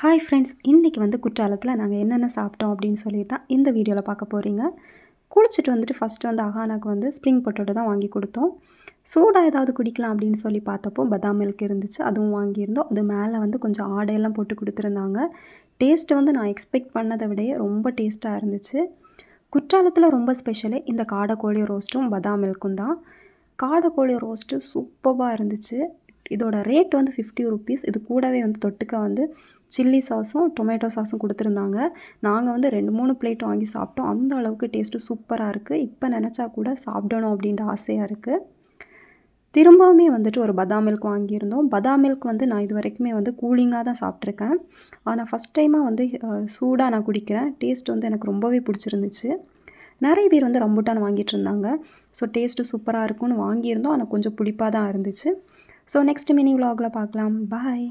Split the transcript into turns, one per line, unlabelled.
Hi friends, இன்றைக்கி வந்து குற்றாலத்தில் நாங்கள் என்னென்ன சாப்பிட்டோம் அப்படின்னு சொல்லி தான் இந்த வீடியோவில் பார்க்க போகிறீங்க. குளிச்சுட்டு வந்துட்டு ஃபஸ்ட்டு வந்து அஹானாக்கு வந்து ஸ்ப்ரிங் பொட்டேட்டோ தான் வாங்கி கொடுத்தோம். சூடாக ஏதாவது குடிக்கலாம் அப்படின்னு சொல்லி பார்த்தப்போ பதாம் மில்க் இருந்துச்சு, அதுவும் வாங்கியிருந்தோம். அது மேலே வந்து கொஞ்சம் ஆடையெல்லாம் போட்டு கொடுத்துருந்தாங்க. டேஸ்ட்டு வந்து நான் எக்ஸ்பெக்ட் பண்ணதை விடையே ரொம்ப டேஸ்ட்டாக இருந்துச்சு. குற்றாலத்தில் ரொம்ப ஸ்பெஷலே இந்த காடைக்கோழி ரோஸ்ட்டும் பதாம் மில்க்கும் தான். காடைக்கோழி ரோஸ்ட்டு சூப்பராக இருந்துச்சு. இதோட ரேட் வந்து 50 ருப்பீஸ். இது கூடவே வந்து தொட்டுக்க வந்து சில்லி சாஸும் டொமேட்டோ சாஸும் கொடுத்துருந்தாங்க. நாங்கள் வந்து 2, 3 பிளேட் வாங்கி சாப்பிட்டோம். அந்த அளவுக்கு டேஸ்ட்டு சூப்பராக இருக்குது. இப்போ நினச்சா கூட சாப்பிடணும் அப்படின்ற ஆசையாக இருக்குது. திரும்பவுமே வந்துட்டு ஒரு பதாம் மில்க் வாங்கியிருந்தோம். பதாம் மில்க் வந்து நான் இது வரைக்குமே வந்து கூலிங்காக தான் சாப்பிட்ருக்கேன். ஆனால் ஃபஸ்ட் டைமாக வந்து சூடாக நான் குடிக்கிறேன். டேஸ்ட் வந்து எனக்கு ரொம்பவே பிடிச்சிருந்துச்சு. நிறைய பேர் வந்து ரம்பூட்டான் வாங்கிட்டு இருந்தாங்க. ஸோ டேஸ்ட்டு சூப்பராக இருக்கும்னு வாங்கியிருந்தோம். ஆனால் கொஞ்சம் புளிப்பாக தான் இருந்துச்சு. ஸோ நெக்ஸ்ட் மினி விலாகில் பார்க்கலாம். பாய்.